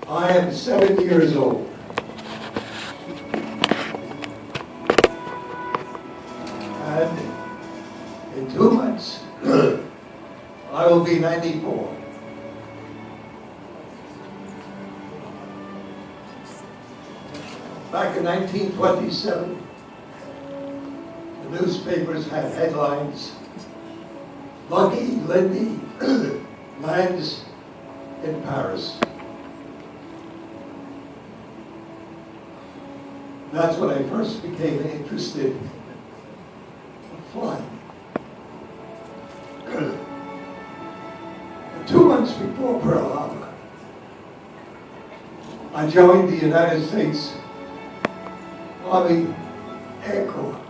I am 7 years old. And in 2 months, I will be 94. Back in 1927, the newspapers had headlines: Lucky Lindy lands in Paris. That's when I first became interested in flying. 2 months before Pearl Harbor, I joined the United States Army Air Corps.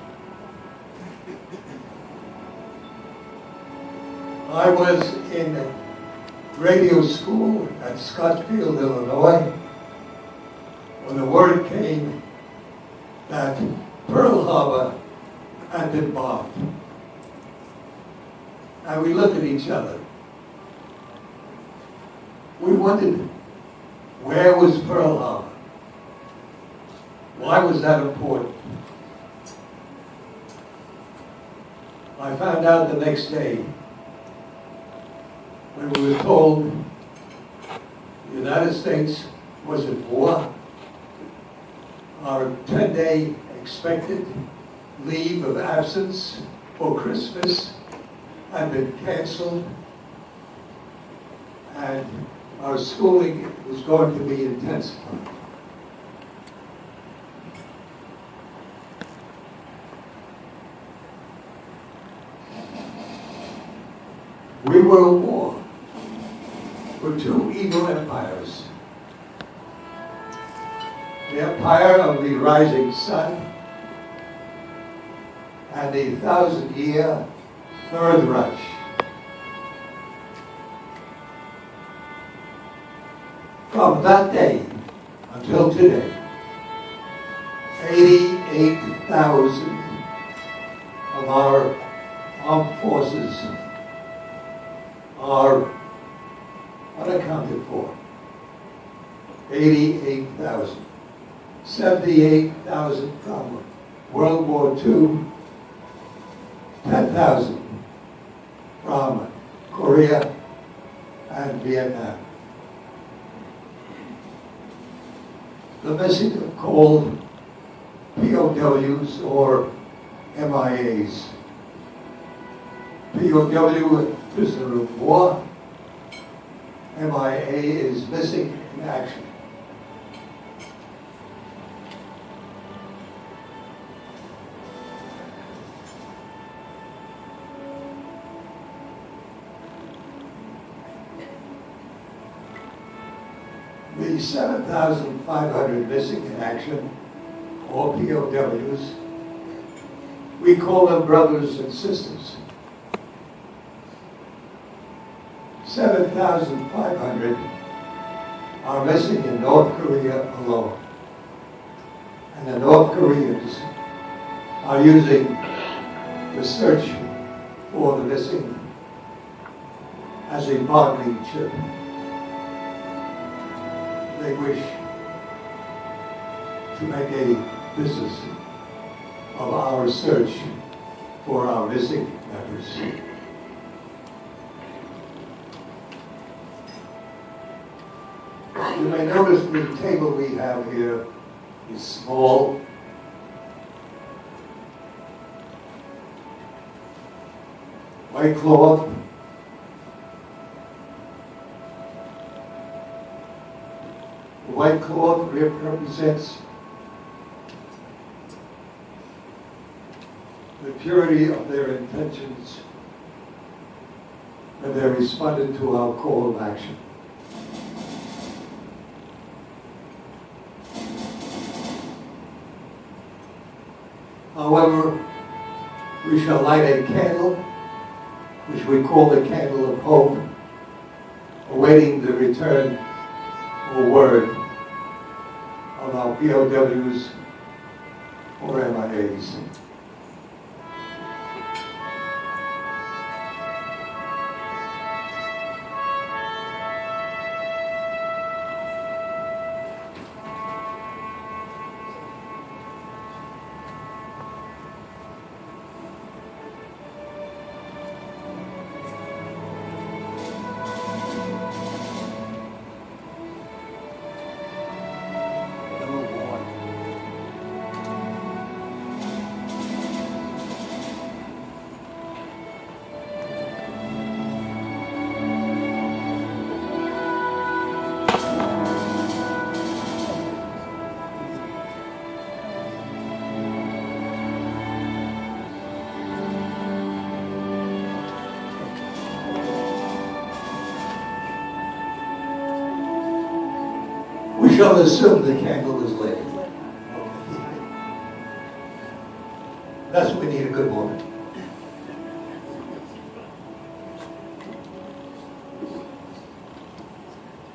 I was in radio school at Scottsfield, Illinois, when the word came that Pearl Harbor had been bombed. And we looked at each other. We wondered, where was Pearl Harbor? Why was that important? I found out the next day when we were told the United States was at war. Our 10-day expected leave of absence for Christmas had been canceled, and our schooling was going to be intensified. We were at war with two evil empires. The empire of the rising sun and the 1,000-year Third Reich. From that day until today, 88,000 of our armed forces are unaccounted for. 88,000. 78,000 from World War II, 10,000 from Korea and Vietnam. The missing are called POWs or MIAs. POW, prisoner of war. MIA is missing in action. The 7,500 missing in action, or POWs, we call them brothers and sisters. 7,500 are missing in North Korea alone. And the North Koreans are using the search for the missing as a bargaining chip. They wish to make a business of our search for our missing members. You may notice the table we have here is small. White cloth. The white cloth represents the purity of their intentions when they responded to our call of action. However, we shall light a candle, which we call the candle of hope, awaiting the return or word of our POWs or MIAs. shall assume the candle is lit. That's what we need, a good woman.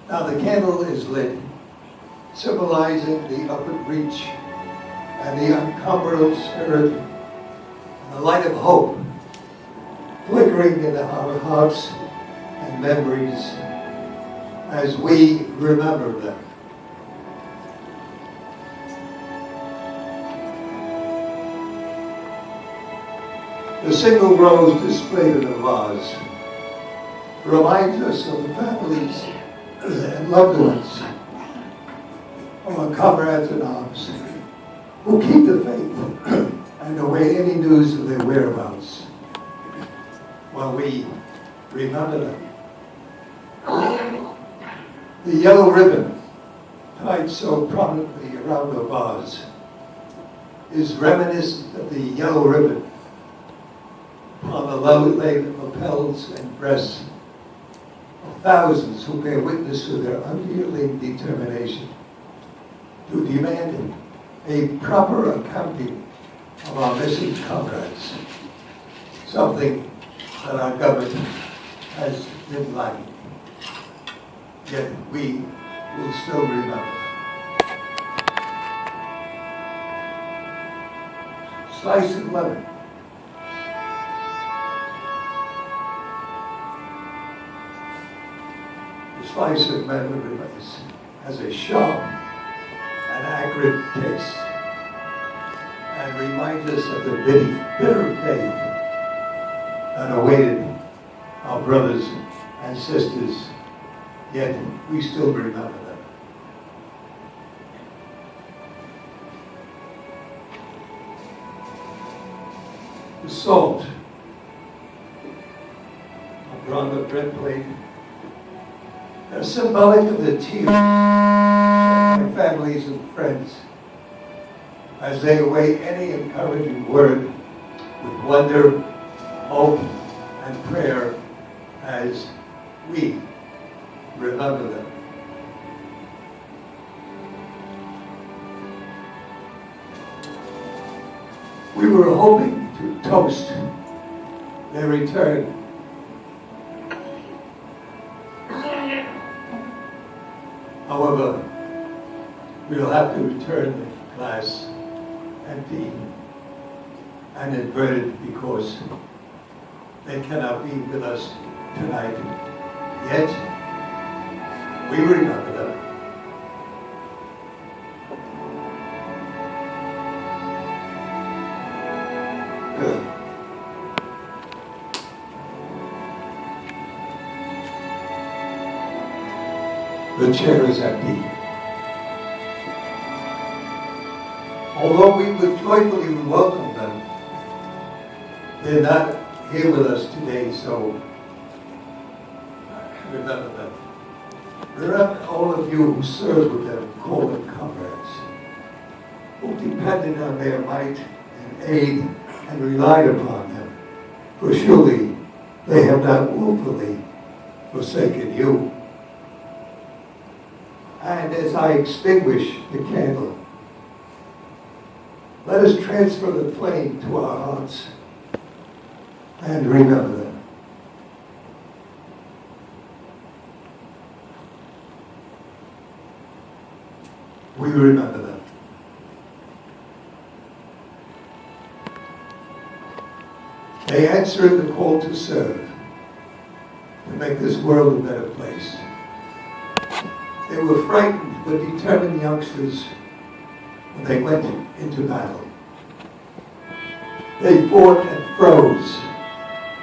Now the candle is lit, symbolizing the upward reach and the uncomfortable spirit and the light of hope flickering in our hearts and memories as we remember them. The single rose displayed in the vase reminds us of the families and loved ones, of our comrades in arms, who keep the faith and await any news of their whereabouts while we remember them. The yellow ribbon, tied so prominently around the vase, is reminiscent of the yellow ribbon on the laden lapels and breasts of thousands who bear witness to their unyielding determination to demand a proper accounting of our missing comrades, something that our government has been lacking. Yet we will still remember. Slice of lemon. The slice of lemon has a sharp and acrid taste and reminds us of the bitter faith that awaited our brothers and sisters, yet we still remember them. The salt upon the bread plate are symbolic of the tears of my families and friends as they await any encouraging word with wonder, hope, and prayer as we remember them. We were hoping to toast their return. However, we'll have to return the glass empty and inverted because they cannot be with us tonight. Yet, we remember them. The chair is empty. Although we would joyfully welcome them, they're not here with us today, so remember them. Remember all of you who served with them, called them comrades, who depended on their might and aid and relied upon them, for surely they have not willfully forsaken you. And as I extinguish the candle, let us transfer the flame to our hearts and remember them. We remember them. They answered the call to serve, to make this world a better place. They were frightened but determined youngsters when they went into battle. They fought and froze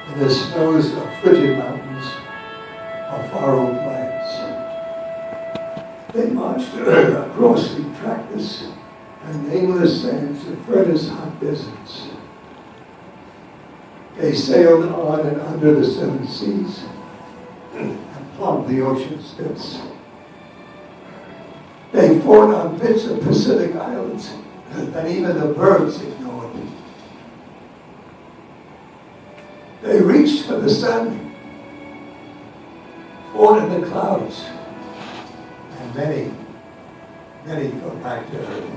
in the snows of frigid mountains of far-off lands. They marched across the trackless and nameless sands of Fredda's hot deserts. They sailed on and under the seven seas and plumbed the ocean's depths. They fought on bits of Pacific islands that even the birds ignored. They reached for the sun, fought in the clouds, and many Many go back to Earth.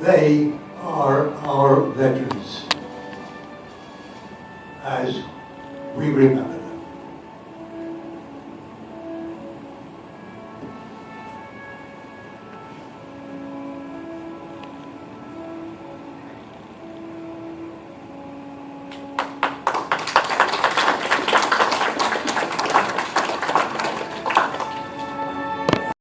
They are our veterans, as we remember.